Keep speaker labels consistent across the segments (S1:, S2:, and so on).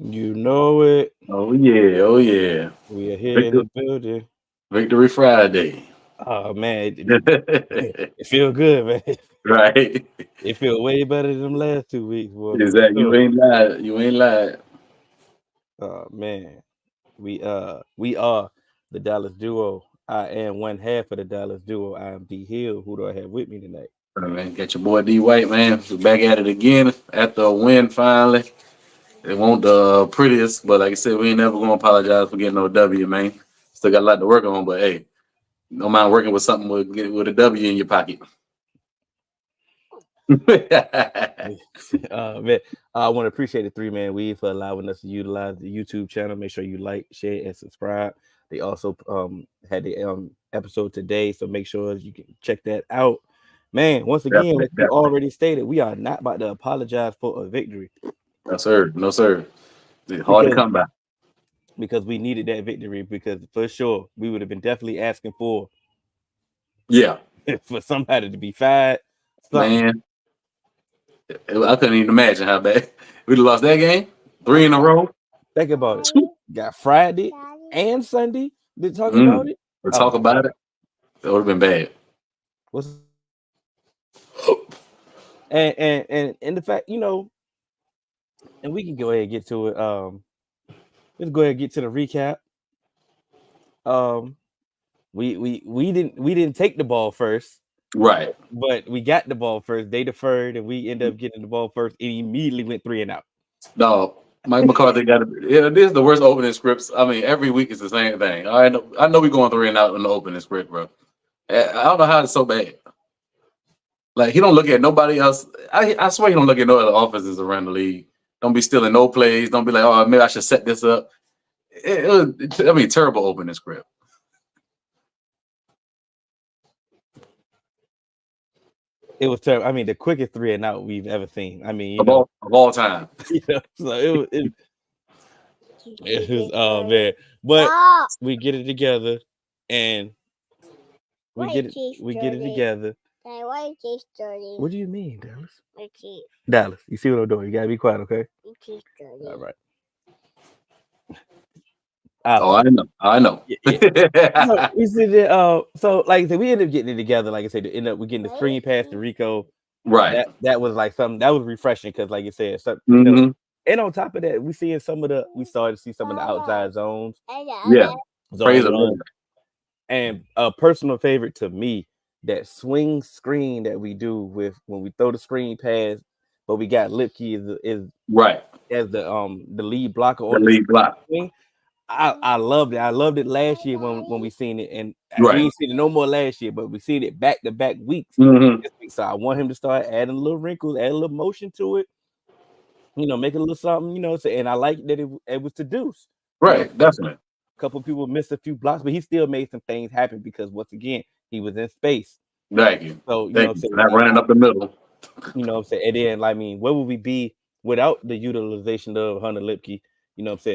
S1: You know it.
S2: Oh yeah, oh yeah.
S1: We are here in
S2: Victor,
S1: the building.
S2: Victory Friday.
S1: Oh man, it feel good, man.
S2: Right.
S1: It feel way better than them last 2 weeks, boy, for
S2: Exactly. You
S1: sure.
S2: ain't lied. You ain't lied.
S1: Oh man, we are the Dallas Duo. I am one half of the Dallas Duo. I am D Hill. Who do I have with me tonight?
S2: Right, man, got your boy D White, man. We're back at it again after a win finally. It won't the prettiest, but like I said, we ain't never gonna apologize for getting no W, man. Still got a lot to work on, but hey, no mind working with something with a W in your pocket.
S1: Man, I want to appreciate the three man weave for allowing us to utilize the YouTube channel. Make sure you like, share, and subscribe. They also had the episode today, so make sure you can check that out. Man, once again,
S2: Definitely,
S1: like we
S2: definitely.
S1: already stated, we are not about to apologize for a victory
S2: No sir, no sir. It's hard to
S1: because
S2: come by.
S1: we needed that victory because for sure we would have been definitely asking for
S2: Yeah,
S1: for somebody to be fired, something.
S2: man. I couldn't even imagine how bad we'd have lost that game. Three in a row.
S1: Think about it. Got Friday and Sunday to talk about
S2: Mm.
S1: it.
S2: To
S1: Oh
S2: talk
S1: my
S2: about
S1: god.
S2: it, that would have been bad.
S1: What's and the fact, and we can go ahead and get to it. Let's go ahead and get to the recap. Um, we didn't take the ball first,
S2: Right.
S1: but we got the ball first. They deferred, and we ended up getting the ball first, and immediately went three and out.
S2: No, Mike McCarthy got to. Yeah, this is the worst opening scripts. I mean, every week is the same thing. I know we're going three and out in the opening script, bro. I don't know how it's so bad. Like he don't look at nobody else. I swear he don't look at no other offenses around the league. Don't be stealing no plays. Don't be like, oh, maybe I should set this up. I mean, terrible opening script
S1: It was terrible. I mean, the quickest three and out we've ever seen. I mean, you know,
S2: of all time.
S1: so it was man. But we get it together, and we get it together.
S3: Why is this dirty?
S1: What do you mean, Dallas?
S3: My teeth.
S1: Dallas, you see what I'm doing? You gotta be quiet, okay?
S3: My teeth dirty.
S1: All right.
S2: Oh, I know. I know.
S1: Yeah, yeah. So we see that. So like I said, we ended up getting it together. Like I said, to end up we getting the screen pass to Rico.
S2: Right.
S1: That was like something that was refreshing because, like you said,
S2: Mm-hmm.
S1: and on top of that, we started to see some of the outside zones,
S2: Yeah. Praise
S1: zone
S2: the
S1: run,
S2: Lord.
S1: and a personal favorite to me, that swing screen that we do with when we throw the screen pass, but we got Lipke is
S2: Right.
S1: as the lead blocker
S2: The
S1: on the
S2: lead block.
S1: swing. I loved it. I loved it last year when we seen it, and we
S2: Right.
S1: ain't seen it no more last year, but we seen it back to back weeks.
S2: Mm-hmm.
S1: This week. So I want him to start adding a little wrinkles, add a little motion to it, make a little something, and I like that it was to Deuce.
S2: Right. Definitely.
S1: A couple people missed a few blocks, but he still made some things happen because once again, he was in space.
S2: Thank you.
S1: So,
S2: Thank you for not running up the middle.
S1: and then I mean, where would we be without the utilization of Hunter Lipke?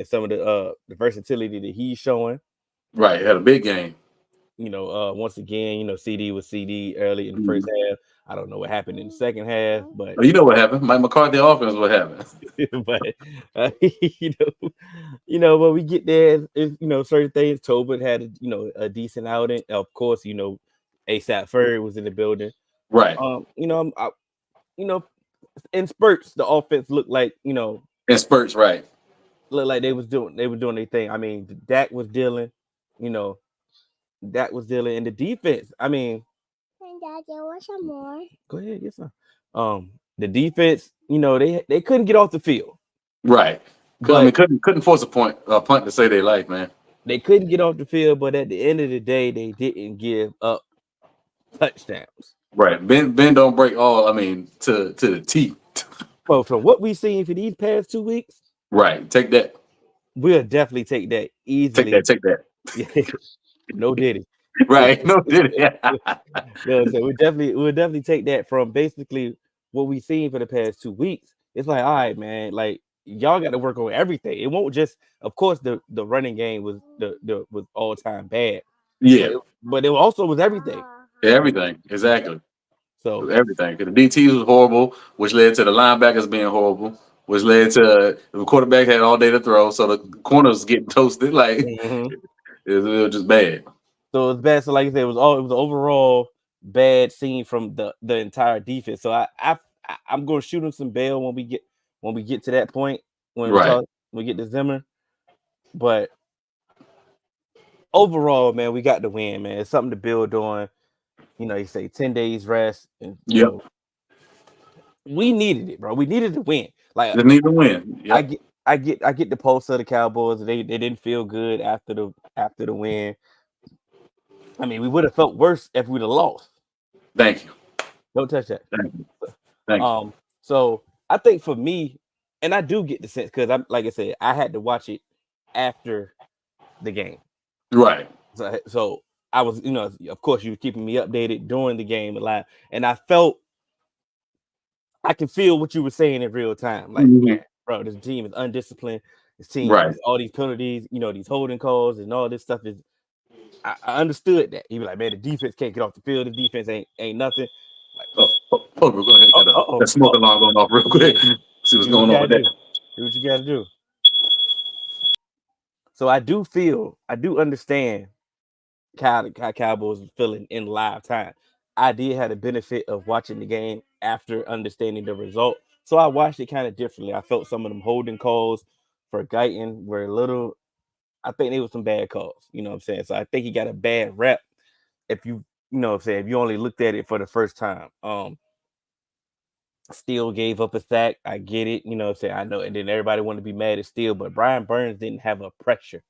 S1: Some of the versatility that he's showing.
S2: Right. Had a big game.
S1: Once again, CD was CD early in the first
S2: Mhm.
S1: half. I don't know what happened in the second half, but
S2: Oh, you know what happened? Mike McCarthy offense. What happened?
S1: but when we get there, certain things. Tobin had a decent outing. Of course, ASAP Ferry was in the building.
S2: Right.
S1: You know, in spurts, the offense looked like
S2: In spurts. Right.
S1: they were doing their thing. I mean, Dak was dealing, you know, Dak was dealing, and the defense. I mean,
S3: And Dad, there was some more.
S1: go ahead, get some. The defense, they couldn't get off the field,
S2: Right. I mean,
S1: but
S2: couldn't force a punt to say they like, man.
S1: they couldn't get off the field. But at the end of the day, they didn't give up touchdowns.
S2: Right. Ben don't break all. I mean, to the T.
S1: Well, from what we've seen for these past 2 weeks,
S2: Right. Take that.
S1: we'll definitely take that
S2: Take
S1: easily.
S2: that. Take that.
S1: No diddy.
S2: Right. No, did it?
S1: So we'll definitely take that from basically what we've seen for the past 2 weeks. It's like, all right, man, like y'all got to work on everything. It won't just, of course, the running game was was all time bad,
S2: Yeah.
S1: but it also was everything.
S2: Everything. Exactly.
S1: So
S2: Everything. 'Cause the DTs was horrible, which led to the linebackers being horrible. which led to the quarterback had all day to throw, so the corners getting toasted. Like
S1: Mhm.
S2: it was just bad.
S1: So it's bad. So like I said, it was an overall bad scene from the entire defense. So I'm going to shoot him some bail when we get to that point when
S2: Right.
S1: we get to Zimmer. But overall, man, we got the win, man. It's something to build on. You know, you say 10 days rest, and you
S2: Yep.
S1: know, we needed it, bro. We needed to win. Like
S2: Just need to win. Yep.
S1: I get the pulse of the Cowboys. They didn't feel good after the win. I mean, we would have felt worse if we'd have lost.
S2: Thank you.
S1: Don't touch that.
S2: Thank you. Thank you.
S1: So I think for me, and I do get the sense because I'm like I said, I had to watch it after the game.
S2: Right.
S1: So I was, you know, of course, you were keeping me updated during the game live, and I felt I can feel what you were saying in real time. Like,
S2: Mhm.
S1: bro, this team is undisciplined. This team,
S2: Right.
S1: all these penalties, you know, these holding calls and all this stuff is. I understood that. He was like, man, the defense can't get off the field. The defense ain't nothing. Like,
S2: Hold on, go ahead. Got that smoke alarm going off real quick. See what's going on with that.
S1: Do what you got to do. So I do understand how Cowboys was feeling in live time. I did have the benefit of watching the game after understanding the result. So I watched it kind of differently. I felt some of them holding calls for Guyton were a little, I think they were some bad calls. You know what I'm saying? So I think he got a bad rep if you know what I'm saying, if you only looked at it for the first time. Steele gave up a sack. I get it. You know what I'm saying? I know. And then everybody wanted to be mad at Steele, but Brian Burns didn't have a pressure.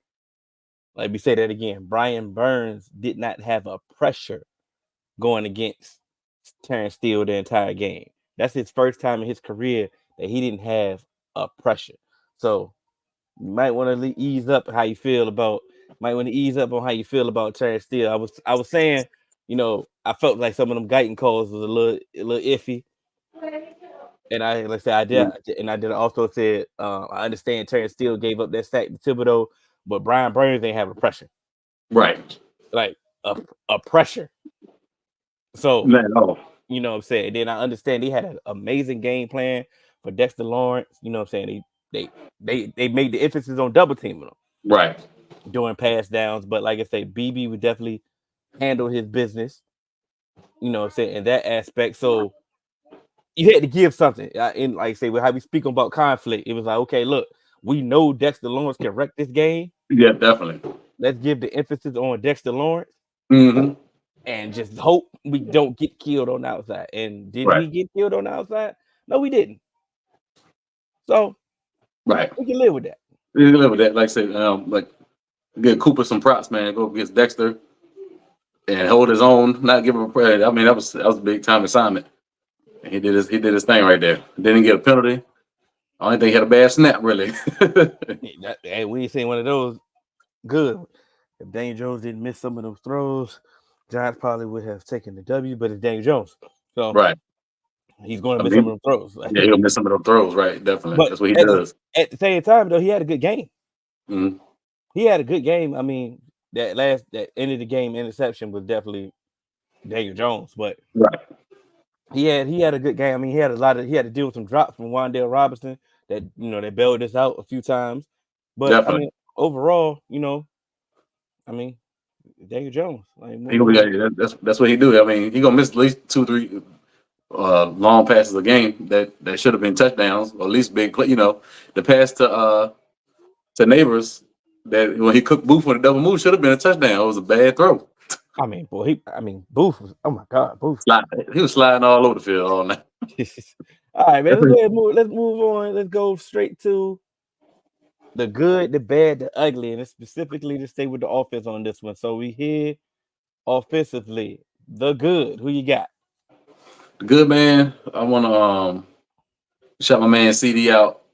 S1: Let me say that again. Brian Burns did not have a pressure going against Terrence Steele the entire game. That's his first time in his career that he didn't have a pressure. So you might want to ease up how you feel about. Might want to ease up on how you feel about Terrence Steele. I was saying, you know, I felt like some of them Guyton calls was a little iffy. And I did also said I understand Terrence Steele gave up that sack to Thibodeau, but Brian Burns ain't have a pressure.
S2: Right.
S1: Like a pressure. So
S2: No.
S1: you know what I'm saying? Then I understand he had an amazing game plan for Dexter Lawrence. You know what I'm saying? They made the emphasis on double teaming him.
S2: Right.
S1: Doing pass downs. But like I say, BB would definitely handle his business. You know what I'm saying? In that aspect. So you had to give something. And like I say, with how we speak about conflict, it was like, okay, look, we know Dexter Lawrence can wreck this game.
S2: Yeah, definitely.
S1: Let's give the emphasis on Dexter Lawrence.
S2: Mm-hmm.
S1: And just hope we don't get killed on the outside. And did we get killed on the outside? No, we didn't. So
S2: right,
S1: we can live with that.
S2: We can live with that. Like I said, like give Cooper some props, man. Go against Dexter and hold his own. Not give him a credit. I mean, that was a big time assignment. And he did his thing right there. Didn't get a penalty. I only think he had a bad snap, really.
S1: Hey, we ain't seen one of those. Good. If Daniel Jones didn't miss some of those throws, Giants probably would have taken the W, but it's Daniel Jones. So
S2: right.
S1: He's going to miss some of those throws.
S2: Yeah, he'll miss some of those throws, right? Definitely. But that's what he does.
S1: At the same time, though, he had a good game.
S2: Mm-hmm.
S1: He had a good game. I mean, that end of the game interception was definitely Daniel Jones, but
S2: right.
S1: He had a good game. I mean, he had to deal with some drops from Wan'Dale Robinson that they bailed us out a few times. But definitely. I mean, overall, I mean, Daniel Jones. Like,
S2: that's what he do. I mean, he gonna miss at least 2-3 long passes a game that should have been touchdowns, or at least big play. The pass to Neighbors that when he cooked Booth with a double move should have been a touchdown. It was a bad throw.
S1: I mean, Booth was, oh my God, Booth.
S2: He was sliding all over the field all night.
S1: All right, man. Let's move on. Let's go straight to the good, the bad, the ugly, and specifically to stay with the offense on this one. So we here offensively, the good. Who you got?
S2: The good, man. I want to shout my man CD out.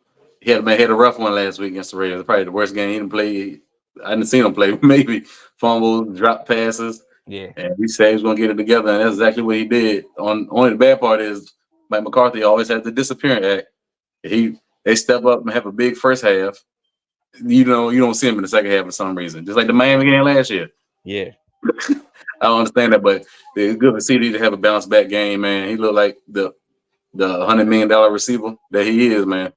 S2: He had a rough one last week against the Raiders. Probably the worst game he didn't play. I didn't see him play. Maybe fumbles, drop passes.
S1: Yeah.
S2: And he said he was going to get it together, and that's exactly what he did. Only the bad part is Mike McCarthy always had the disappearing act. They step up and have a big first half. You don't see him in the second half for some reason. Just like the Miami game last year.
S1: Yeah.
S2: I don't understand that, but it's good for CD to have a bounce back game, man. He looked like the $100 million receiver that he is, man.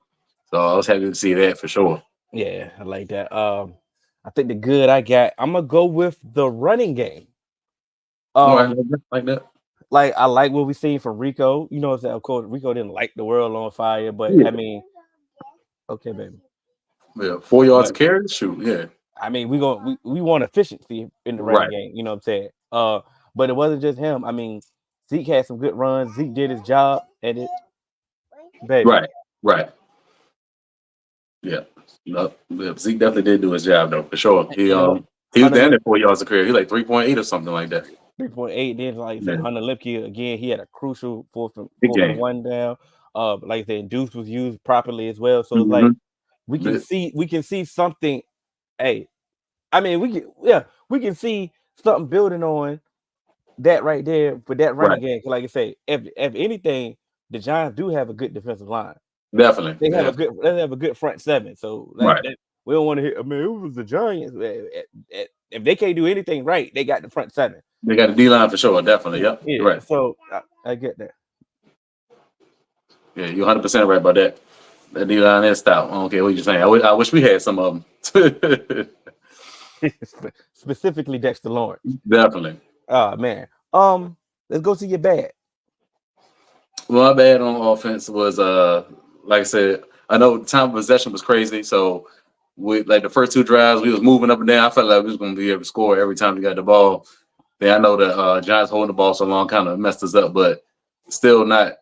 S2: So I was happy to see that for sure.
S1: Yeah, I like that. I think the good I got, I'm gonna go with the running game.
S2: All right,
S1: Um,
S2: like that.
S1: like I like what we seen from Rico. You know, of course Rico didn't like the world on fire, but
S2: Yeah,
S1: I mean, okay, baby.
S2: yeah. 4 yards
S1: But
S2: of carry, shoot, yeah,
S1: I mean, we want efficiency in the running
S2: right,
S1: game. You know what I'm saying? But it wasn't just him. I mean, Zeke had some good runs. Zeke did his job, and it, baby.
S2: right, right. Yeah, no, yeah, Zeke definitely did do his job though for sure.
S1: And it was
S2: He was
S1: Hunter
S2: down
S1: Lip
S2: there 4 yards of carry. He like 3.8 or something like that.
S1: 3.8. Then, like I
S2: Yeah,
S1: said, Hunter Lipke again. He had a crucial
S2: big
S1: fourth and
S2: game.
S1: one down. Like I said, Deuce was used properly as well. So it's like
S2: Mm-hmm.
S1: we can see something. Hey, I mean, we can see something building on that right there for that running
S2: Right,
S1: game. 'Cause like I say, if anything, the Giants do have a good defensive line.
S2: definitely. Yeah,
S1: They have a good front seven. So like
S2: right.
S1: that, we don't want to hear. I mean, it was the Giants. If they can't do anything right, they got the front seven.
S2: They got a D line for sure. Definitely. Yep. You're
S1: Yeah.
S2: right.
S1: So I get that.
S2: Yeah, you're 100% right about that. That D line is stout. I don't care what you're saying. I wish we had some of them.
S1: Specifically Dexter Lawrence.
S2: Definitely.
S1: Oh man. Let's go to your bad.
S2: Well, my bad on offense was like I said, I know time of possession was crazy. So we like the first two drives, we was moving up and down. I felt like we was gonna be able to score every time we got the ball. Then I know the Giants holding the ball so long kind of messed us up, but still not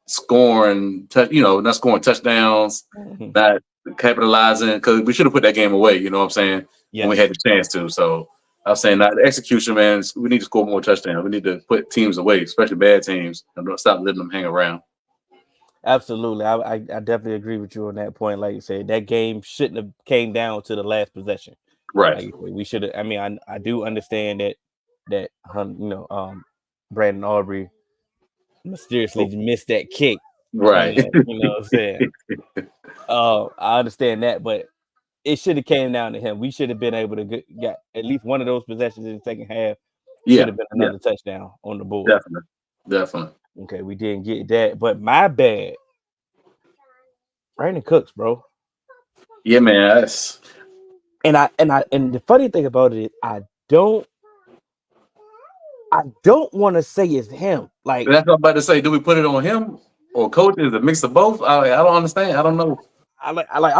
S2: scoring not scoring touchdowns,
S1: Mhm.
S2: not capitalizing because we should have put that game away, you know what I'm saying? When we
S1: Yes.
S2: had the chance to. So I was saying that the execution, man, we need to score more touchdowns. We need to put teams away, especially bad teams, and don't stop letting them hang around.
S1: Absolutely. I definitely agree with you on that point. Like you said, that game shouldn't have came down to the last possession.
S2: Right.
S1: Like we should have. I mean, I do understand that Brandon Aubrey mysteriously missed that kick.
S2: Right.
S1: You know what I'm saying? I understand that, but it should have came down to him. We should have been able to get at least one of those possessions in the second half. Should
S2: Yeah.
S1: have been
S2: Yeah.
S1: another touchdown on the board.
S2: Definitely.
S1: Okay, we didn't get that, but my bad. Brandon Cooks, bro.
S2: Yeah, man. That's
S1: And the funny thing about it is I don't want to say it's him. Like
S2: what I'm about to say. Do we put it on him or coach? Is it a mix of both? I don't understand. I don't know.
S1: I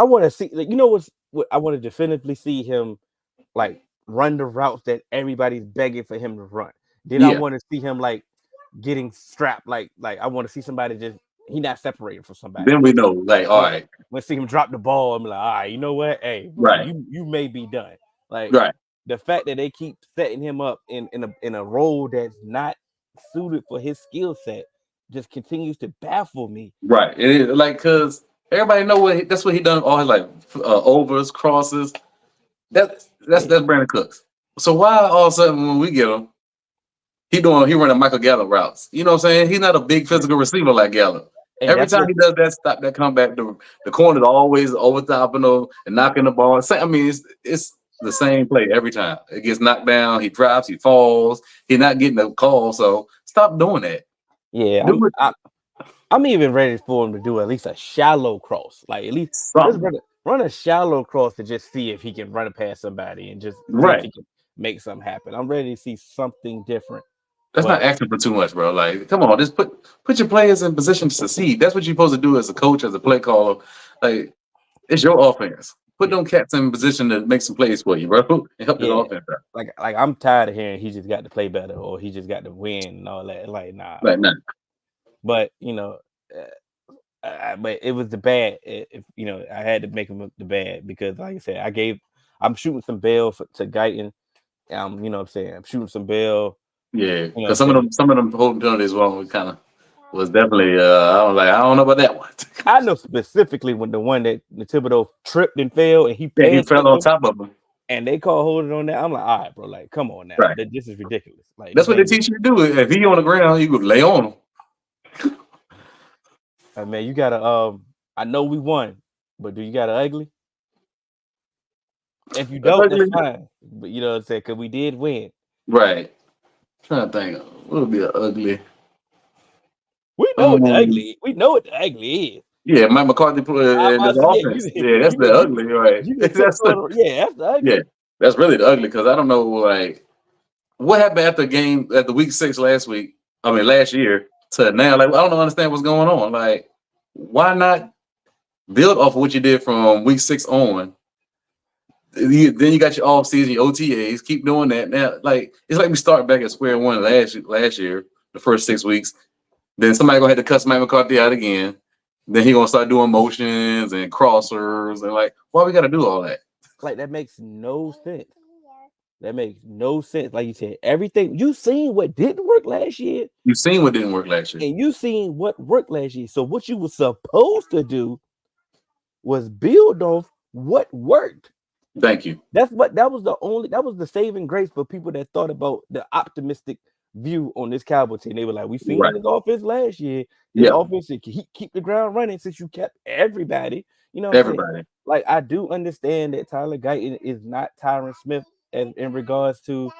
S1: want to see, like, you know what I want to definitively see him like run the routes that everybody's begging for him to run. Then I
S2: Yeah.
S1: want to see him like getting strapped, like I want to see somebody just he not separating from somebody.
S2: Then we know, like, all right.
S1: When see him drop the ball, I'm like, all right, you know what? Hey,
S2: Right.
S1: you may be done. Like
S2: Right.
S1: the fact that they keep setting him up in a role that's not suited for his skill set just continues to baffle me.
S2: Right. It is like because everybody know that's what he done all his life. Overs, crosses. That's Brandon Cooks. So why all of a sudden when we get him, he running Michael Gallup routes? You know what I'm saying? He's not a big physical receiver like Gallup.
S1: And
S2: Every
S1: that's
S2: time
S1: what,
S2: he does that stop, that comeback, the corner's always over top and knocking the ball. I mean, it's the same play every time. It gets knocked down. He drops. He falls. He's not getting the call. So stop doing that.
S1: yeah,
S2: Do it.
S1: I'm even ready for him to do at least a shallow cross. Like at least just
S2: Something.
S1: run a shallow cross to just see if he can run it past somebody and just see if
S2: Right.
S1: he can make something happen. I'm ready to see something different.
S2: That's
S1: But
S2: not asking for too much, bro. Like, come on, just put your players in position to succeed. That's what you're supposed to do as a coach, as a play caller. Like, it's your offense. Put them cats in position to make some plays for you, bro, and help this
S1: yeah,
S2: offense out.
S1: like I'm tired of hearing he just got to play better or he just got to win and all that. Like, nah.
S2: Like, nah.
S1: But but it was the bad. If I had to make him look the bad because, like I said, I'm shooting some bail to Guyton. You know what I'm saying? I'm shooting some bail.
S2: Yeah, because some of them holding penalties one kind of was definitely. I don't know about that one.
S1: I know specifically when the one that Thibodeau tripped and fell and he
S2: fell on top of him.
S1: and they call holding on that. I'm like, all right, bro, like, come on now,
S2: Right.
S1: this is ridiculous. Like,
S2: that's what they teach you to do. If he on the ground, you could lay on him.
S1: Man, you gotta. I know we won, but do you got an ugly? If you don't, that's fine. But you know what I'm saying? Because we did win.
S2: Right. I'm trying to think, what would be an ugly?
S1: We know what the ugly. We know what the ugly is.
S2: Yeah, Mike McCarthy
S1: I'm
S2: and
S1: about
S2: his
S1: to say, yeah,
S2: offense. Yeah, that's
S1: you
S2: the
S1: been you
S2: ugly, right?
S1: you been
S2: That's the,
S1: tiptoeing. Yeah, that's the
S2: yeah,
S1: ugly.
S2: that's really the ugly because I don't know like what happened at the game at the week 6 last week. I mean last year to now. Like I don't understand what's going on. Like why not build off of what you did from week 6 on? Then you got your off season, your OTAs. Keep doing that. Now, like it's like we start back at square one last year, the first 6 weeks. Then somebody gonna have to cuss Mike McCarthy out again. Then he gonna start doing motions and crossers and like, why we gotta do all that?
S1: Like that makes no sense. That makes no sense. Like you said, everything you seen what didn't work last year,
S2: You've seen what didn't work last year.
S1: and you seen what worked last year. So what you were supposed to do was build off what worked.
S2: Thank you.
S1: That was the saving grace for people that thought about the optimistic view on this Cowboy team. They were like, we seen
S2: Right.
S1: this offense last year. This
S2: Yeah.
S1: offense keep the ground running since you kept everybody. You know what I'm saying?
S2: Everybody.
S1: Like I do understand that Tyler Guyton is not Tyron Smith in regards to.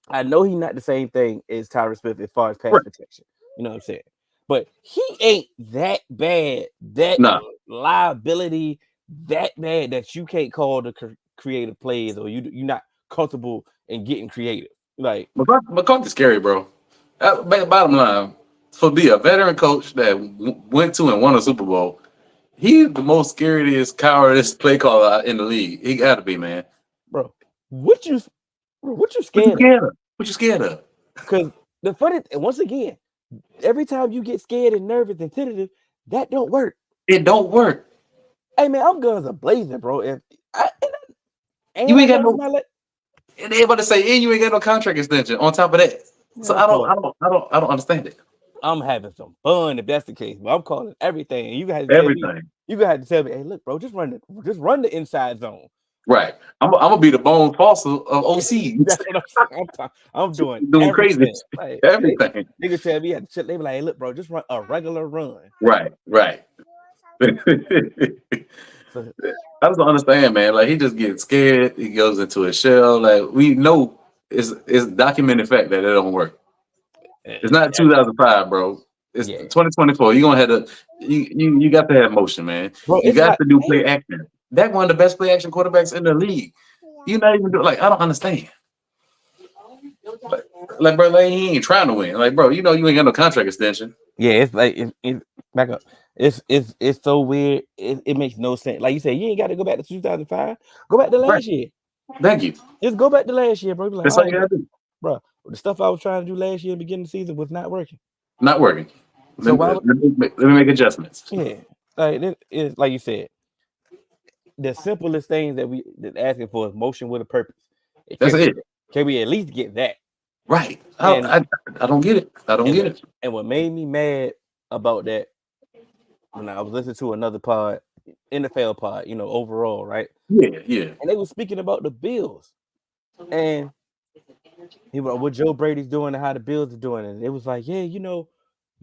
S1: I know he's not the same thing as Tyron Smith as far as pass
S2: Right.
S1: protection. You know what I'm saying? But he ain't that bad, that
S2: Nah.
S1: liability, that bad that you can't call the creative plays or you're not comfortable in getting creative. Like
S2: McCarthy's scary, bro. Bottom line, for be a veteran coach that went to and won a Super Bowl, he's the most scariest, cowardice play caller in the league. He got to be, man.
S1: bro, what you
S2: What you
S1: scared of?
S2: scared of? What you scared of?
S1: Because the funny, once again, every time you get scared and nervous and tentative, that don't work.
S2: It don't work.
S1: Hey man, I'm guns a blazing, bro.
S2: You ain't got no.
S1: My
S2: And they about to say, and you ain't got no contract extension on top of that. So I don't understand it.
S1: I'm having some fun if that's the case, but I'm calling everything. And you guys
S2: Everything.
S1: to tell me, hey, look, bro, just run the inside zone.
S2: Right. I'm gonna be the bone fossil of OC.
S1: That's what I'm doing
S2: Crazy.
S1: Like,
S2: Everything.
S1: They could tell me, they be like, hey, look, bro, just run a regular run.
S2: Right. I just don't understand, man. Like he just gets scared. He goes into a shell. Like we know it's documented fact that it don't work. It's not 2005, bro. It's 2024. You're gonna have to you got to have motion, man.
S1: Bro,
S2: you got to do play action. That one of the best play action quarterbacks in the league. You're not even doing like I don't understand. Like bro, like he ain't trying to win. Like, bro, you know you ain't got no contract extension.
S1: Yeah, it's like it back up. It's so weird. It makes no sense. Like you said, you ain't got to go back to 2005. Go back to last year.
S2: Thank you.
S1: Just go back to last year, bro. Like,
S2: that's all you gotta do,
S1: bro. The stuff I was trying to do last year, beginning of the season, was not working.
S2: Not working. So let me make adjustments.
S1: Yeah, like it's like you said. The simplest things that asking for is motion with a purpose.
S2: That's it.
S1: Can we at least get that?
S2: Right. I don't get it. I don't get it.
S1: And what made me mad about that when I was listening to another pod, NFL pod, overall, right?
S2: Yeah.
S1: And they were speaking about the Bills. And he was what Joe Brady's doing and how the Bills are doing. And it was like, yeah, you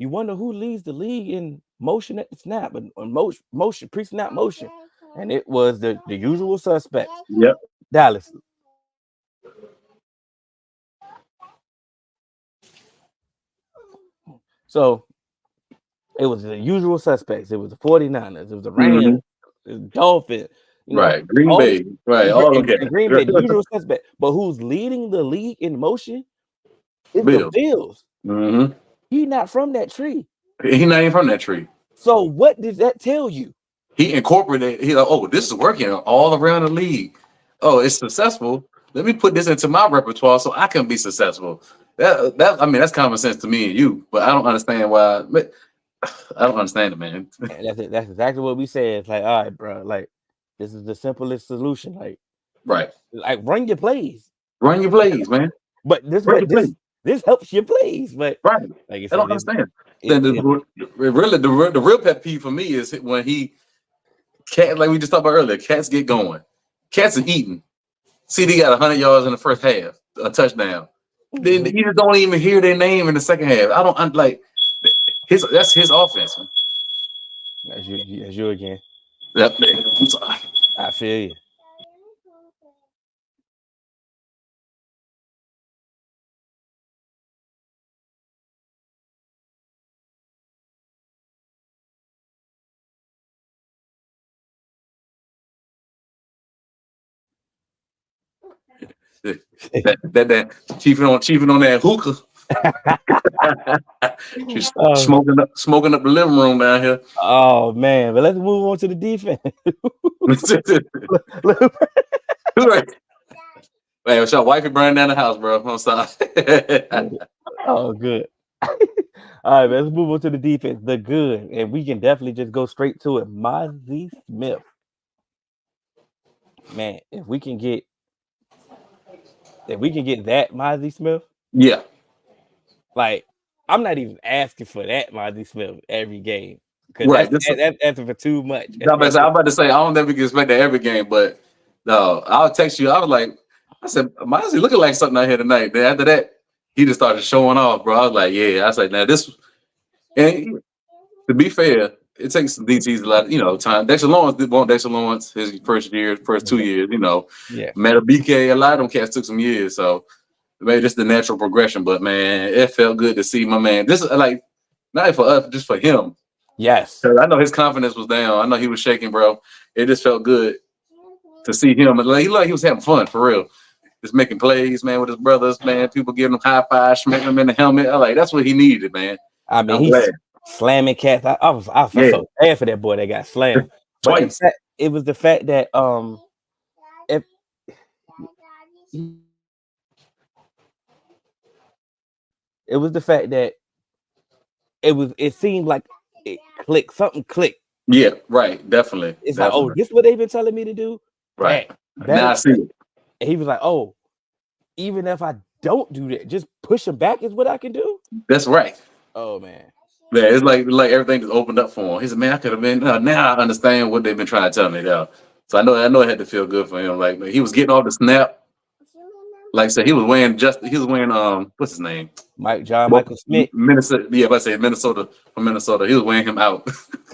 S1: wonder who leads the league in motion at the snap and motion, pre-snap motion. And it was the usual suspect.
S2: Yep.
S1: Dallas. So it was the usual suspects. It was the 49ers. It was the Rams, the Dolphins.
S2: Right. Green Bay. Right. All of
S1: that. Green Bay, the usual suspect. But who's leading the league in motion? It's the Bills.
S2: Mm-hmm.
S1: He's not from that tree.
S2: He's not even from that tree.
S1: So what does that tell you?
S2: He incorporated. He's like, oh, this is working all around the league. Oh, it's successful. Let me put this into my repertoire so I can be successful. That's common sense to me and you, but I don't understand why. I don't understand it, man.
S1: That's it. That's exactly what we said. It's like, all right, bro. Like, this is the simplest solution. Like,
S2: right.
S1: Like, run your plays.
S2: Run your plays, man.
S1: But this helps your plays. But
S2: right.
S1: Like you
S2: said, I don't understand. The real pet peeve for me is when like we just talked about earlier, cats get going. Cats are eating. CD got 100 yards in the first half, a touchdown. Then you just don't even hear their name in the second half. I'm like that's his offense, man.
S1: That's you again.
S2: Yep. I'm sorry.
S1: I feel you.
S2: that chiefing on that hookah. She's smoking up the living room down here.
S1: Oh man, but let's move on to the defense.
S2: Right. Man, it's your wifey burning down the house, bro. I'm sorry.
S1: Oh, good. All right, let's move on to the defense. The good, and we can definitely just go straight to it. Mozzie Smith, man, if we can get that Mozzie Smith,
S2: Yeah,
S1: like I'm not even asking for that Mozzie Smith every game because
S2: right.
S1: that's asking for too much.
S2: I'm about to say I don't think we can expect that every game, but no, I'll text you. I said, Mozzie looking like something out here tonight. Then after that, he just started showing off, bro. I was like, yeah. I was like, now this. And to be fair, it takes some DTs a lot, time. Dexter Lawrence his first 2 years,
S1: Yeah.
S2: Meta BK, a lot of them cats took some years, so maybe just the natural progression. But man, it felt good to see my man. This is like not for us, just for him.
S1: Yes.
S2: I know his confidence was down. I know he was shaking, bro. It just felt good to see him. Like he was having fun for real. Just making plays, man, with his brothers, man. People giving him high fives, smacking him in the helmet. That's what he needed, man.
S1: I mean,
S2: I'm
S1: he's
S2: glad.
S1: slamming cats. I was so bad for that boy that got slammed. But in fact, it was the fact that it seemed like it clicked. Something clicked.
S2: Yeah, right. Definitely.
S1: It's like, oh, this is what they've been telling me to do.
S2: Right. Now I see it.
S1: And he was like, oh, even if I don't do that, just push him back is what I can do.
S2: That's right.
S1: Oh man.
S2: Yeah, it's like everything just opened up for him. He said, "Man, I could have been." Now I understand what they've been trying to tell me. Now, so I know it had to feel good for him. Like he was getting off the snap. Like I said, he was wearing what's his name?
S1: Michael Smith.
S2: Minnesota. Yeah, if I say Minnesota from Minnesota, he was wearing him out.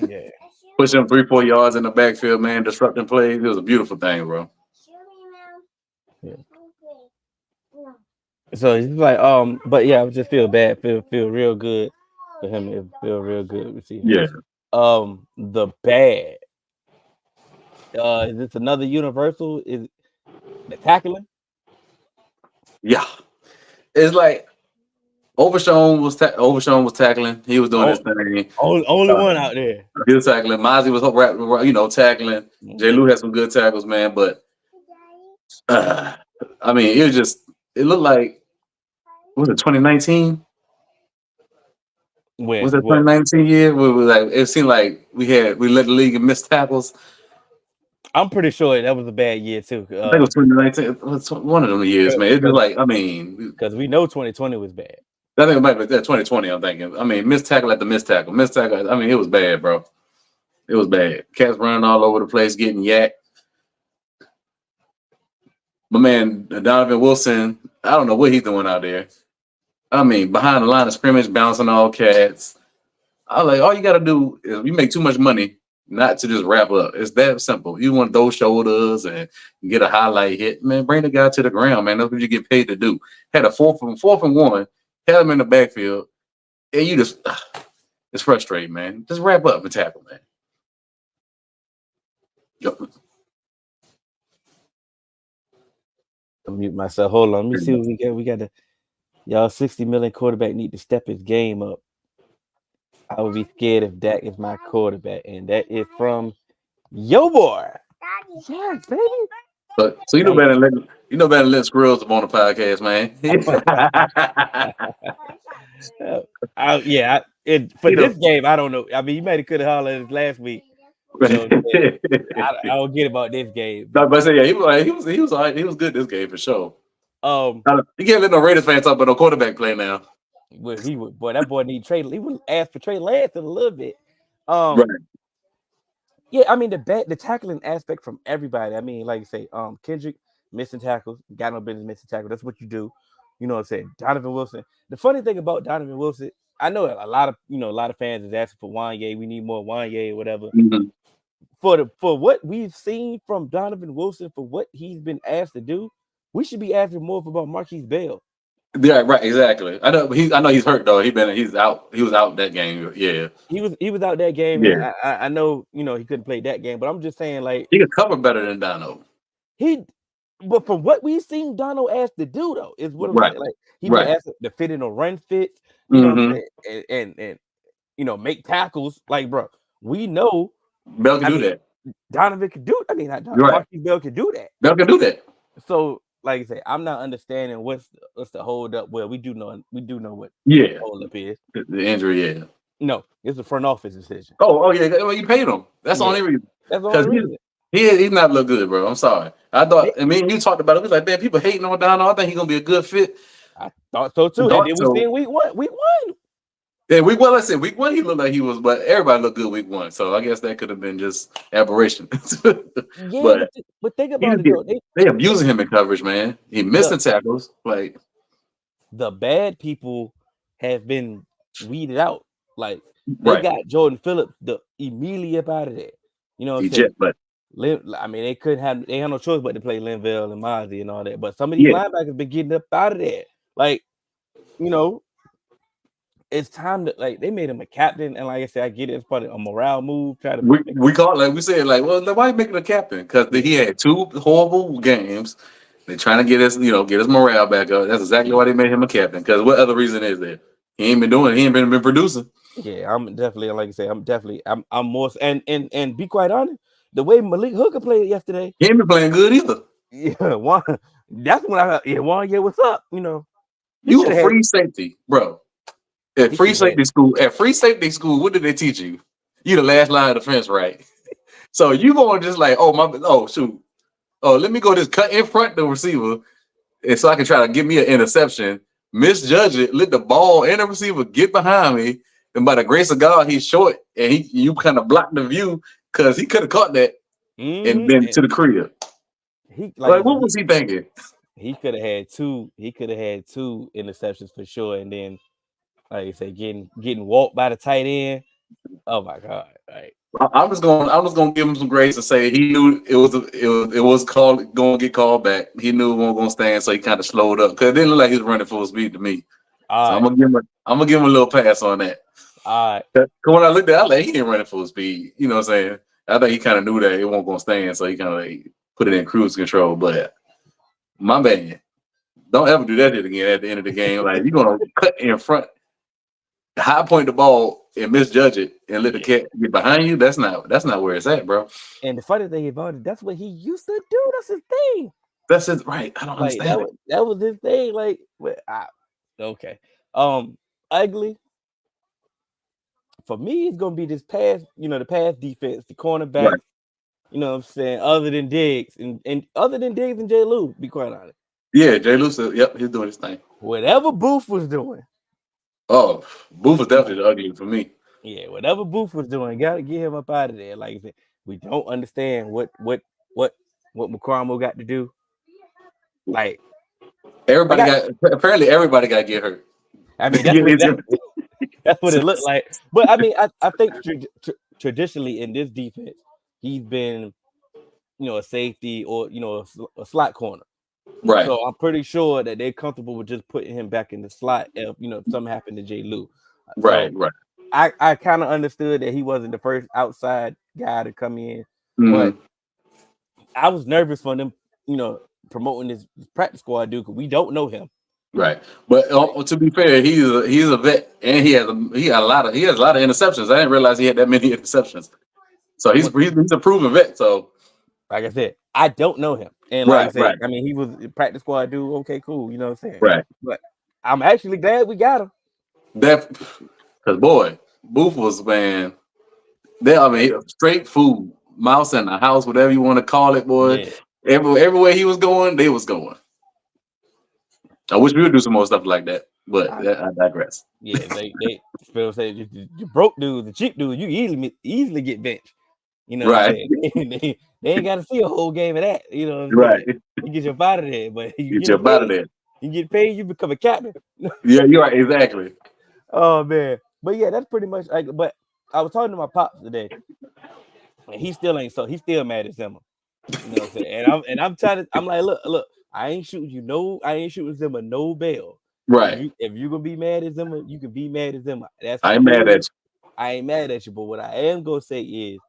S1: Yeah.
S2: Pushing him 3-4 yards in the backfield, man, disrupting plays. It was a beautiful thing, bro.
S1: Yeah. So it's like, but yeah, I just feel bad, feel real good for him. It feel real good to see him.
S2: Yeah.
S1: The bad. Is this another universal? Is the tackling?
S2: Yeah. It's like Overshown was tackling. He was doing his thing.
S1: Only one out there.
S2: He was tackling. Mozzie was tackling. J. Lou had some good tackles, man. But I mean, it looked like, was it 2019? Was it 2019 year? It seemed like we led the league in missed tackles.
S1: I'm pretty sure that was a bad year too.
S2: I think it was 2019. It was one of them years, man. It's just like, I mean,
S1: because we know 2020 was bad.
S2: I think it might be 2020. I'm thinking. I mean, missed tackle at the missed tackle. I mean, it was bad, bro. It was bad. Cats running all over the place, getting yacked. My man Donovan Wilson, I don't know what he's doing out there. I mean, behind the line of scrimmage, bouncing all cats. I was like, all you got to do is you make too much money not to just wrap up. It's that simple. You want those shoulders and get a highlight hit, man. Bring the guy to the ground, man. That's what you get paid to do. Had a fourth and one, had him in the backfield, and you just it's frustrating, man. Just wrap up and tackle, man. Yep.
S1: I'll mute myself. Hold on. Let me see what we got. We got y'all 60 million quarterback need to step his game up. I would be scared if Dak is my quarterback, and that is from yo boy. Yeah, baby.
S2: So you know better than letting squirrels up on the podcast, man.
S1: This game, I don't know. I mean, you might have could have hollered at us last week. I don't get about this game.
S2: No, but I say, yeah, he was all right. He was good this game for sure. You can't let no Raiders fans talk about no quarterback play now.
S1: Well, that boy need Trey. He would ask for Trey Lance in a little bit.
S2: Right.
S1: Yeah, I mean the tackling aspect from everybody. I mean, like you say, Kendrick missing tackles, got no business missing tackles. That's what you do. You know what I'm saying? Donovan Wilson. The funny thing about Donovan Wilson, I know a lot of fans is asking for Wanye. We need more Wanye or whatever.
S2: Mm-hmm.
S1: For what we've seen from Donovan Wilson, for what he's been asked to do, we should be asking more about Marquise Bell.
S2: Yeah, right, exactly. I know he's hurt though. He's out. He was out that game. Yeah,
S1: he was out that game.
S2: Yeah,
S1: I know he couldn't play that game, but I'm just saying like
S2: he could cover better than Dono.
S1: But from what we've seen Donald asked to do, though, is what I'm
S2: Right,
S1: saying. Like he been
S2: right.
S1: asked to fit in a run fits, you know what I'm
S2: Mm-hmm.
S1: saying, and make tackles. Like, bro, we know.
S2: Bell can
S1: I
S2: do
S1: mean,
S2: that.
S1: Donovan could do. I mean, not
S2: You're right.
S1: Marquise Bell could do that.
S2: Bell can do that.
S1: So, like I say, I'm not understanding what's the hold up. Well, we do know what the
S2: Yeah,
S1: hold up is.
S2: the injury. Yeah.
S1: No, it's a front office decision.
S2: Oh yeah. Well, you paid him. That's the
S1: Yeah,
S2: only reason.
S1: that's the
S2: Because
S1: only reason.
S2: he's not look good, bro. I'm sorry. I thought. I mean, you talked about it. We was like, man, people hating on Donald. I think he's gonna be a good fit.
S1: I thought so too. And then we see in week one. Week one.
S2: Yeah, week one. Let's say week one, he looked like he was, but everybody looked good week one. So I guess that could have been just aberration.
S1: Yeah,
S2: but
S1: but think about it though.
S2: they abusing him in coverage, man. He missing tackles. Like
S1: the bad people have been weeded out. Like they
S2: right.
S1: got Jordan Phillips immediately up out of there. You know what I'm
S2: Eject,
S1: saying?
S2: but
S1: I mean, they had no choice but to play Linville and Mozzie and all that. But some of these linebackers been getting up out of there. Like, it's time to they made him a captain. And like I said, I get it. It's probably a morale move.
S2: We call it, like we said, like, well, why are you making a captain? Because he had 2 horrible games. They're trying to get his morale back up. That's exactly why they made him a captain. Because what other reason is there? He ain't been producing.
S1: Yeah, I'm definitely, like I say, I'm more and be quite honest, the way Malik Hooker played yesterday,
S2: he ain't been playing good either.
S1: Yeah, that's when Juan, what's up?
S2: You a free safety, bro. At free safety school, what did they teach you? You the last line of defense, right? So you going just like, shoot. Oh, let me go just cut in front the receiver, and so I can try to give me an interception, misjudge it, let the ball and the receiver get behind me, and by the grace of God, he's short, and you kind of block the view because he could have caught that and been to the crib. What was he thinking?
S1: He could have had 2. He could have had 2 interceptions for sure, and then, like I said, getting walked by the tight end. Oh my God!
S2: I'm just gonna give him some grace and say he knew it was going to get called back. He knew it wasn't going to stand, so he kind of slowed up because it didn't look like he was running full speed to me. So I'm gonna give him a little pass on that.
S1: All right.
S2: When I looked at it, I was like, he ain't running full speed. You know what I'm saying? I think he kind of knew that it wasn't going to stand, so he kind of put it in cruise control. But my man, don't ever do that again at the end of the game. Like, you're gonna cut in front, high point the ball and misjudge it and let the cat get behind you. That's not where it's at, bro.
S1: And the funny thing about it, that's what he used to do. That's his thing.
S2: That's it, right? I don't understand it.
S1: That was his thing. Like, okay. Ugly. For me, it's gonna be this pass. The pass defense, the cornerback. Right. You know what I'm saying? Other than Diggs and other than Diggs and Jay Lou, be quite honest.
S2: Yeah, Jay Lou said, yep, he's doing his thing.
S1: Whatever Booth was doing.
S2: Oh, Booth was definitely the ugly for me.
S1: Yeah, whatever Booth was doing, gotta get him up out of there. Like I said, we don't understand what McCormick got to do. Like
S2: apparently everybody got to get hurt.
S1: I mean, that's what it looked like. But I mean, I think traditionally in this defense, he's been, a safety or a slot corner.
S2: Right.
S1: So I'm pretty sure that they're comfortable with just putting him back in the slot if something happened to Jay Lou.
S2: Right.
S1: I kind of understood that he wasn't the first outside guy to come in, but I was nervous for them, promoting this practice squad dude because we don't know him.
S2: Right, but to be fair, he's a vet and he has a lot of interceptions. I didn't realize he had that many interceptions. So he's a proven vet. So,
S1: like I said, I don't know him, and like I said, I mean, he was a practice squad dude. Okay, cool. You know what I'm saying?
S2: Right.
S1: But I'm actually glad we got him.
S2: Because boy, Booth was, man. Straight food, mouse in the house, whatever you want to call it, boy. Yeah. Everywhere he was going, they was going. I wish we would do some more stuff like that, but I digress.
S1: Yeah, they say the broke dudes, the cheap dudes, you easily get benched. You know,
S2: right?
S1: They ain't got to see a whole game of that. You know,
S2: right?
S1: You get your out of there, but
S2: you get your out of there.
S1: You get paid, you become a captain.
S2: Yeah, you're right, exactly.
S1: Oh man, but yeah, that's pretty much like. But I was talking to my pops today, and he still ain't he's still mad at Zimmer. You know what I'm saying? And I'm trying to. I'm like, look. I ain't shooting Zimmer no bail.
S2: Right.
S1: If you're gonna be mad at Zimmer, you can be mad at Zimmer.
S2: I ain't mad at you.
S1: I ain't mad at you, but what I am gonna say is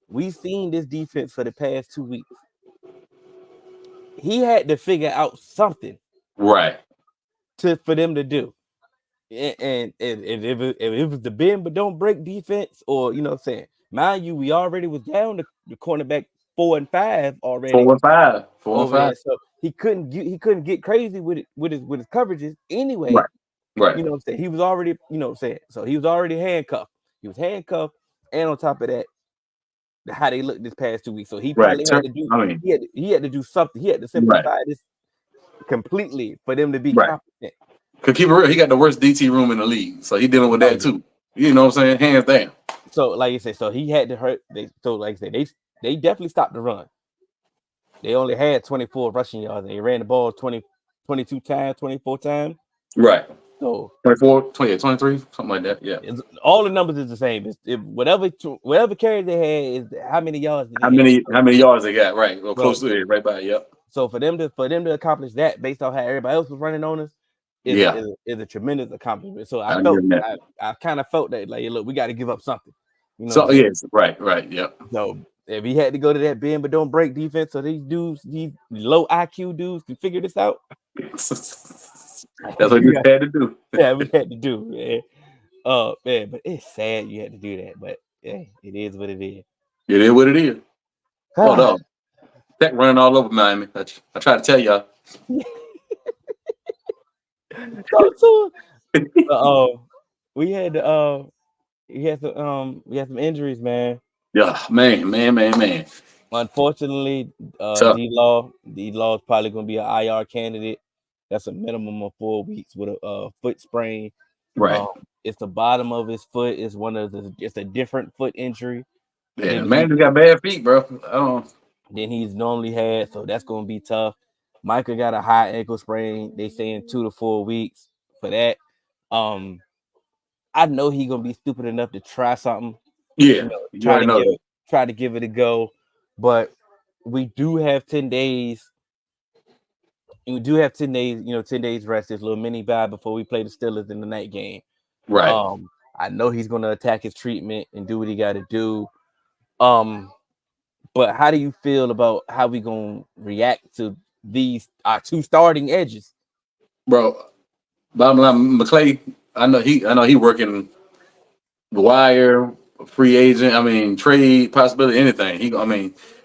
S1: we've seen this defense for the past 2 weeks. he had to figure out something
S2: Right.
S1: for them to do. And if it was the bend but don't break defense, or what I'm saying, mind you, we already was down the cornerback 4 and 5 already
S2: 4 and 5. 4 and
S1: over
S2: 5.
S1: there, so he couldn't get crazy with his coverages anyway.
S2: Right. Right.
S1: You know what I'm saying? He was already, so he was already handcuffed. He was handcuffed, and on top of that, how they looked this past 2 weeks. So he
S2: Right.
S1: probably had to do.
S2: I mean,
S1: he had to do something. He had to
S2: right.
S1: simplify this completely for them to be
S2: Right.
S1: competent.
S2: Cause keep it real, he got the worst DT room in the league, so he dealing with that too. You know what I'm saying? Hands down.
S1: So, like you said, so he had to hurt. Like I said, they definitely stopped the run. They only had 24 rushing yards. They ran the ball 22 times, 24 times.
S2: Right.
S1: So
S2: 24, 20, 23, something like that. Yeah.
S1: All the numbers is the same. Whatever carry they had is how many yards.
S2: How many yards they got? Right. Well,
S1: Bro.
S2: close to it, right by. Yep.
S1: So for them to accomplish that based on how everybody else was running on us, is a tremendous accomplishment. So I kind of felt that, like, look, we got to give up something.
S2: So yes, right, yep.
S1: So if he had to go to that bend but don't break defense, so these low IQ dudes can figure this out.
S2: That's what you had to do.
S1: Yeah, we had to do, man. Man, but it's sad you had to do that. But yeah, it is what it is.
S2: It is what it is. Hold on. Tech running all over Miami. I try to tell y'all.
S1: We had some injuries, man.
S2: Yeah, man.
S1: Unfortunately, D-Law is probably gonna be an IR candidate. That's a minimum of 4 weeks with a foot sprain.
S2: Right.
S1: It's the bottom of his foot. It's a different foot injury.
S2: Yeah, man, he got bad feet, bro.
S1: Than he's normally had, so that's gonna be tough. Micah got a high ankle sprain. They saying 2 to 4 weeks for that. I know he's gonna be stupid enough to try something.
S2: Yeah,
S1: try to give it a go, but we do have 10 days. We do have 10 days, 10 days rest. This little mini bye before we play the Steelers in the night game.
S2: Right.
S1: I know he's gonna attack his treatment and do what he got to do. But how do you feel about how we gonna react to these our 2 starting edges?
S2: Bro, bottom line, McClay, I know he working the wire, free agent, trade possibility, anything.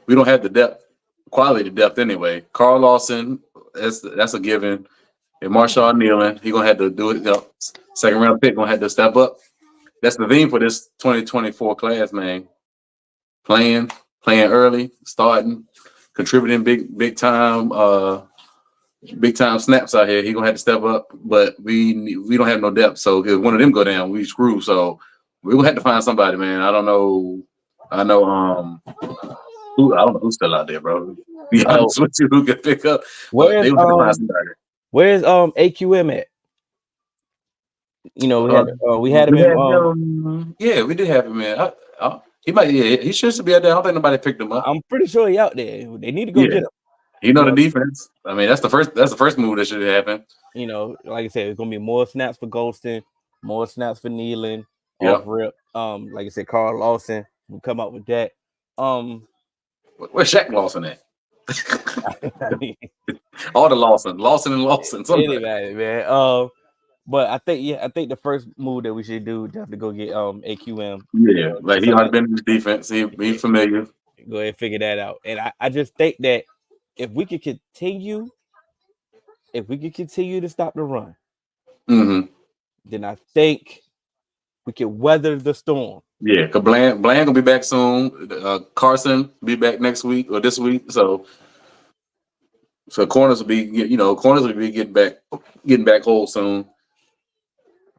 S2: We don't have the depth, quality depth anyway. Carl Lawson, that's a given. And Marshawn Kneeling, he gonna have to do it. Second round pick gonna have to step up. That's the theme for this 2024 class, man. Playing early, starting, contributing big time snaps out here. He gonna have to step up, but we don't have no depth. So if one of them go down, we screw. So we gonna have to find somebody, man. I don't know. I don't know who's still out there, bro. Be honest with you, who can pick up?
S1: Where's AQM at? We had him in.
S2: Yeah, we did have him in. He should be out there. I don't think nobody picked him up.
S1: I'm pretty sure he out there. They need to go get him.
S2: The defense. That's the first move that should happen.
S1: Like I said, it's gonna be more snaps for Golston, more snaps for Kneeling.
S2: Off
S1: rip. Like I said, Carl Lawson will come up with that.
S2: Where's Shaq Lawson at? All the Lawson and Lawson.
S1: Anybody, man. But I think the first move that we should do is definitely go get AQM.
S2: Yeah, like he already been in the defense. He's familiar.
S1: Go ahead and figure that out. And I just think that if we could continue to stop the run, then I think we can weather the storm.
S2: Yeah, because Bland gonna be back soon. Carson be back next week or this week. So corners will be getting back whole soon.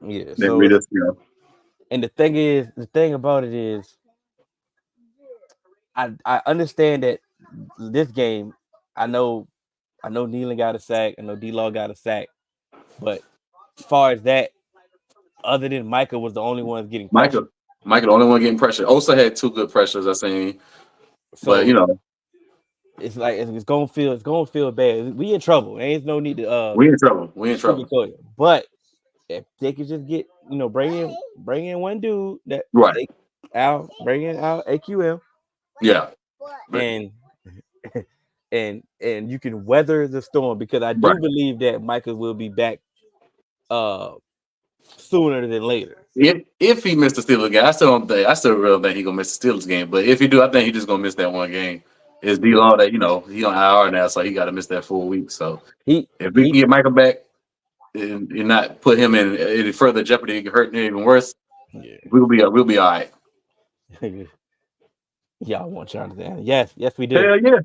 S1: Yeah. And the thing about it is, I understand that this game, I know Kneeling got a sack, I know D-Law got a sack, but as far as that, other than Micah was the only one getting pressure.
S2: Micah the only one getting pressure. Osa had 2 good pressures, I seen. So, but
S1: it's like it's gonna feel bad. We in trouble. There ain't no need to
S2: we in trouble.
S1: But if they could just get, bring in one dude that
S2: right.
S1: Bring in AQM.
S2: Yeah.
S1: And and you can weather the storm, because I do
S2: Right.
S1: believe that Michael will be back sooner than later.
S2: If he missed the Steelers game, I still really think he gonna miss the Steelers game. But if he do, I think he just gonna miss that one game. It's D-Law that he on IR now, so he got to miss that full week. So if we can get Michael back and not put him in any further jeopardy, hurting him even worse, we'll be all right.
S1: Y'all want Jonathan? Yes, we do.
S2: Hell yeah.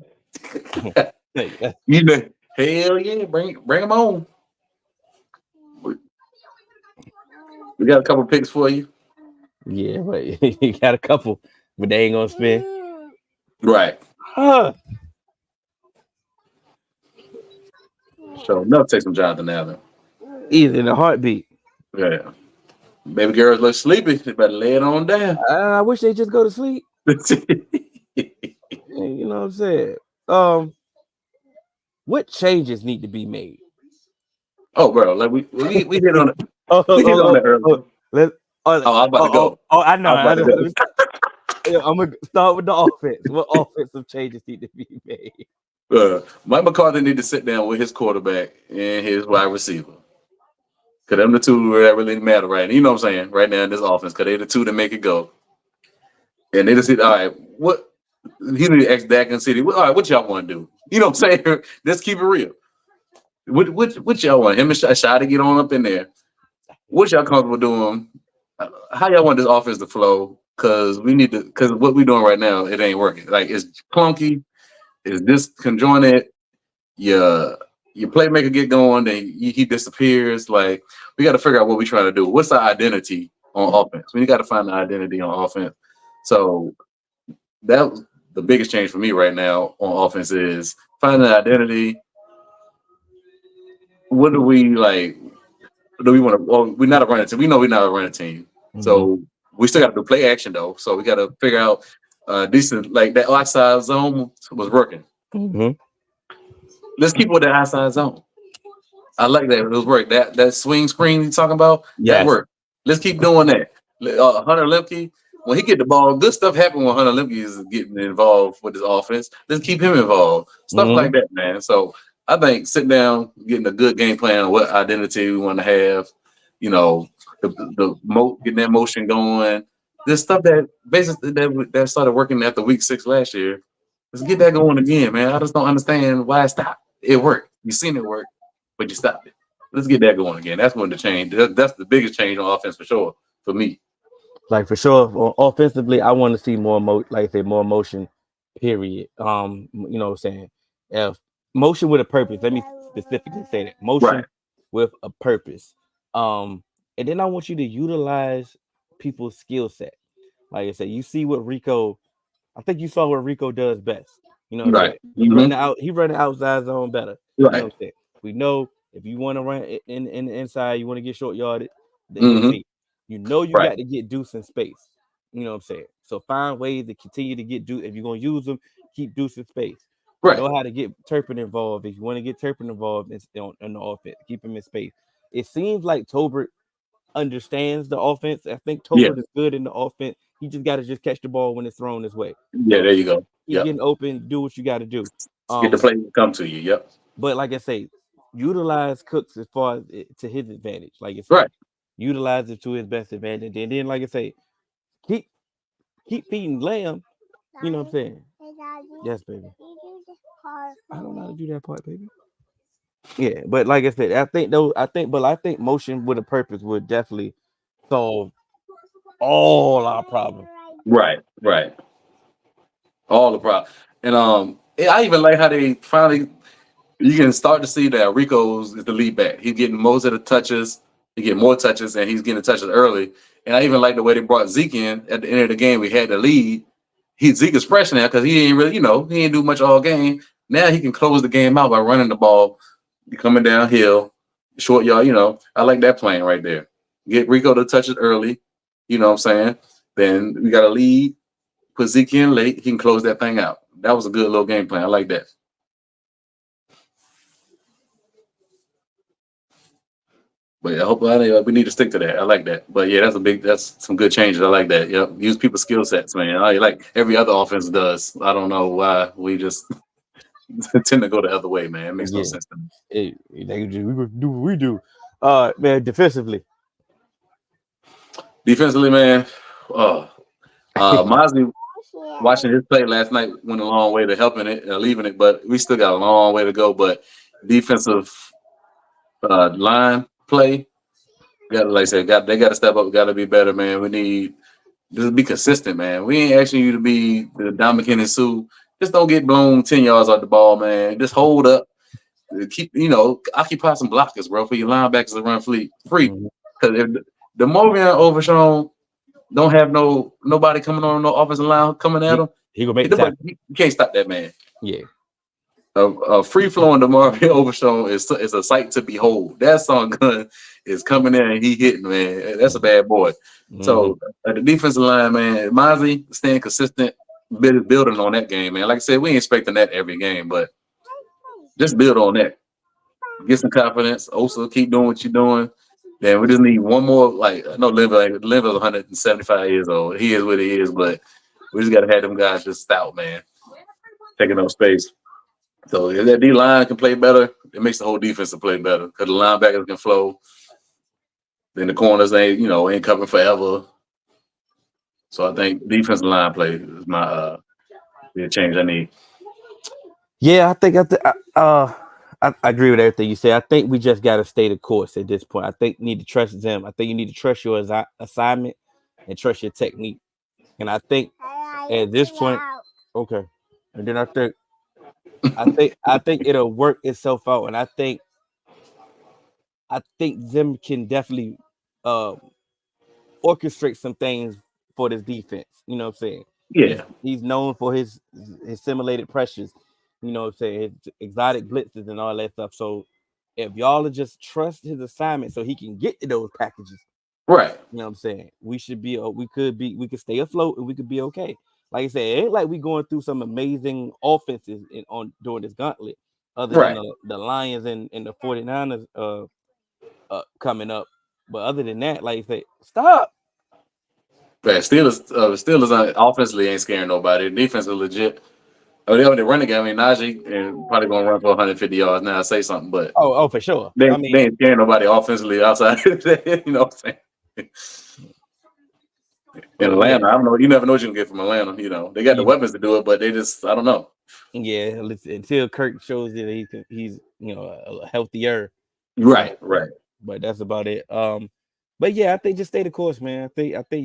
S2: Hell yeah, bring him on. We got a couple picks for you.
S1: Yeah, but you got a couple, but they ain't gonna spend.
S2: Right. So enough take some Jonathan Allen.
S1: Either in a heartbeat.
S2: Yeah. Baby girls look sleepy. They better lay it on down.
S1: I wish they just go to sleep. You know what I'm saying? What changes need to be made?
S2: Oh, bro, like we hit on it. We hit on it earlier. I'm about to go.
S1: I know. I'm gonna start with the offense. What offensive changes need to be made?
S2: Mike McCarthy need to sit down with his quarterback and his wide receiver. Because them the two that really matter right now. You know what I'm saying? Right now in this offense. Because they the two that make it go. And they just said, all right, what? He need to ask Dak and City. All right, what y'all want to do? You know what I'm saying? Let's keep it real. What y'all want? Him and Shy to get on up in there. What y'all comfortable doing? How y'all want this offense to flow? Because what we're doing right now, it ain't working. Like, it's clunky. It's disconjointed. Your playmaker get going, then he disappears. Like, we got to figure out what we're trying to do. What's our identity on offense? We got to find the identity on offense. So that was the biggest change for me right now on offense is finding an identity. What do we like? Do we want to? Well, we're not a running team. We know we're not a running team. Mm-hmm. So we still got to do play action though. So we got to figure out decent, like that outside zone was working.
S1: Mm-hmm.
S2: Let's keep with the outside zone. I like that. It was work. That swing screen you talking about, that worked. Let's keep doing that. Hunter Lemke, when he get the ball, good stuff happen when Hunter Lemke is getting involved with his offense. Let's keep him involved. Stuff like that, man. So I think sitting down, getting a good game plan on what identity we want to have, you know, getting that motion going. This stuff that basically that started working after week 6 last year. Let's get that going again, man. I just don't understand why it stopped. It worked. You seen it work, but you stopped it. Let's get that going again. That's when the change. That's the biggest change on offense for sure for me.
S1: Like for sure, offensively, I want to see more more motion. Period. You know what I'm saying? Motion with a purpose. Let me specifically say that motion with a purpose. And then I want you to utilize people's skill set. Like I said, you see what Rico. I think you saw what Rico does best. You know what I'm saying? He run the outside zone better. You know what I'm saying? We know if you want to run in the inside, you want to get short yarded, then you know you got to get Deuce in space. You know what I'm saying? So find ways to continue to get Deuce. If you're gonna use them, keep Deuce in space. Right. Know how to get Turpin involved. If you want to get Turpin involved in the offense, keep him in space. It seems like Tolbert understands the offense. I think Tolbert is good in the offense. He just got to just catch the ball when it's thrown his way.
S2: Yeah, there you go.
S1: Keep getting open. Do what you got to do.
S2: Get the play to come to you. Yep.
S1: But like I say, utilize Cooks as far as to his advantage. Like it's right. Utilize it to his best advantage. And then, like I say, keep feeding Lamb. You know what I'm saying?
S3: Hey, Daddy,
S1: yes, baby.
S3: I
S1: don't know how to do that part, baby. Yeah, but like I said, I think motion with a purpose would definitely solve all our problems.
S2: Right. All the problems. And I even like how they finally you can start to see that Rico's is the lead back. He's getting most of the touches. He get more touches, and he's getting touches early. And I even like the way they brought Zeke in at the end of the game. We had the lead. Zeke is fresh now because he ain't really, he ain't do much all game. Now he can close the game out by running the ball, coming downhill, short yard. I like that plan right there. Get Rico the touches early. You know what I'm saying? Then we got a lead. Put Zeke in late. He can close that thing out. That was a good little game plan. I like that. But yeah, I hope we need to stick to that. I like that. But yeah, that's some good changes. I like that. Yep. Use people's skill sets, man. Like every other offense does. I don't know why we just tend to go the other way, man. It makes no
S1: Yeah.
S2: sense to me.
S1: They do, we gonna do what we do. Man, defensively.
S2: Defensively, man. Mozzie watching his play last night went a long way to helping it and leaving it, but we still got a long way to go. But defensive line play, got like I said, they got to step up, got to be better, man. We need just be consistent, man. We ain't asking you to be the Don McKinnon Sue. Just don't get blown 10 yards off the ball, man. Just hold up, keep occupy some blockers, bro, for your linebackers to run free.
S1: Mhm.
S2: Because if the Movian Overshown don't have nobody coming on no offensive line coming at him,
S1: He gonna make the tackle.
S2: you can't stop that man.
S1: Yeah.
S2: A free flowing DeMarvin Overshown is a sight to behold. That song gun is coming in and he hitting, man. That's a bad boy. So the defensive line, man, Mozzie staying consistent, building on that game, man. Like I said, we ain't expecting that every game, but just build on that. Get some confidence. Also, keep doing what you're doing. Then we just need one more. Like I know Linville's 175 years old. He is what he is, but we just gotta have them guys just stout, man, taking up space. So if that D line can play better, it makes the whole defense play better because the linebackers can flow. Then the corners ain't covering forever. So I think defensive line play is my the change I need.
S1: Yeah, I think I agree with everything you say. I think we just got to stay the course at this point. I think you need to trust them. I think you need to trust your assignment and trust your technique. And I think at this point, okay. And then I think it'll work itself out. And I think Zim can definitely orchestrate some things for this defense. You know what I'm saying?
S2: Yeah.
S1: He's known for his simulated pressures. You know what I'm saying? His exotic blitzes and all that stuff. So if y'all just trust his assignment so he can get to those packages,
S2: right?
S1: You know what I'm saying? We could stay afloat and we could be okay. Like I said, it ain't like we going through some amazing offenses during this gauntlet, other than the Lions and the 49ers coming up. But other than that, like I said, stop.
S2: Yeah, Steelers offensively ain't scaring nobody. Defense is legit. Oh, they only running game. I mean, Najee and probably gonna run for 150 yards now. Say something, but
S1: oh, for sure.
S2: They ain't scaring nobody offensively outside. You know what I'm saying? In Atlanta, I don't know. You never know what you can get from Atlanta. You know, they got the weapons to do it, but they just, I don't know.
S1: Yeah, until Kirk shows that he's healthier.
S2: Right.
S1: But that's about it. But yeah, I think just stay the course, man. I think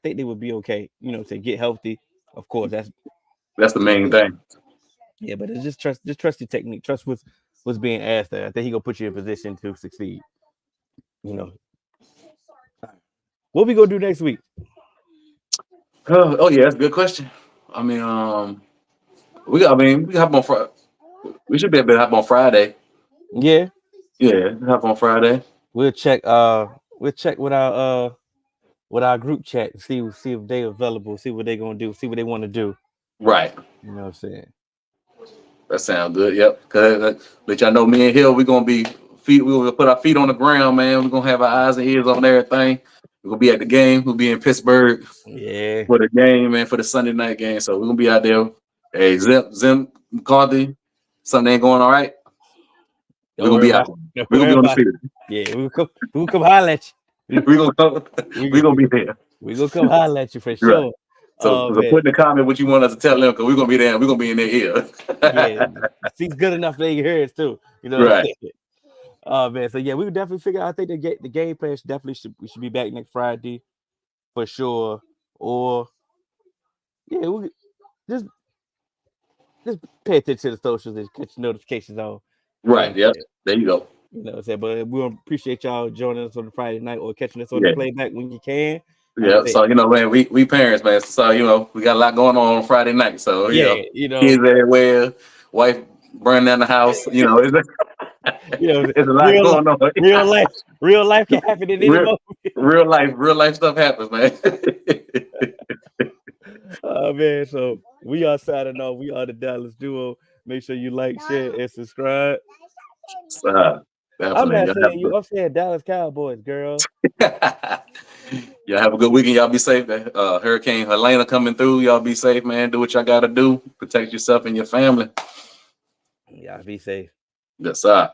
S1: they would be okay. You know, to get healthy. Of course,
S2: that's the main thing.
S1: Yeah, but it's just trust your technique. Trust what's being asked there. I think he gonna put you in position to succeed. You know. What we gonna do next week?
S2: Oh yeah, that's a good question. I mean, we hop on Friday. We should be able to hop on Friday.
S1: Yeah,
S2: hop on Friday.
S1: We'll check with our group chat and see if they available, see what they gonna do, see what they want to do.
S2: Right.
S1: You know what I'm saying?
S2: That sounds good. Yep. Cause let y'all know, me and Hill, we're gonna put our feet on the ground, man. We're gonna have our eyes and ears on everything. We're gonna be at the game. We'll be in Pittsburgh.
S1: Yeah.
S2: For the game, man, for the Sunday night game. So we're gonna be out there. Hey, Zim McCarthy, something ain't going all right. We're gonna be out. We're gonna be on the field.
S1: Yeah, we'll come holler at you.
S2: We're gonna be there.
S1: We're gonna come holler at you for sure. Right.
S2: So put in the comment what you want us to tell them, because we're gonna be there. We're gonna be in their ear.
S1: Yeah, seems good enough they can hear us too. You know, right? Oh man, so yeah, we would definitely figure out. I think the game plan we should be back next Friday for sure. Or yeah, we just pay attention to the socials and catch notifications on.
S2: Right. Yep. There you go.
S1: You know what I'm saying? But we appreciate y'all joining us on the Friday night or catching us on the playback when you can.
S2: Yeah, so man, we parents, man. So we got a lot going on Friday night. So kids everywhere, wife burning down the house. It's a lot going on.
S1: Real life can happen in any moment.
S2: Real life stuff happens, man.
S1: Oh man, so we are signing off. We are the Dallas Duo. Make sure you like, share, and subscribe. I'm not saying you. I'm saying Dallas Cowboys, girl.
S2: Y'all have a good weekend. Y'all be safe. Hurricane Helena coming through. Y'all be safe, man. Do what y'all gotta do. Protect yourself and your family.
S1: Yeah, be safe.
S2: Yes, sir.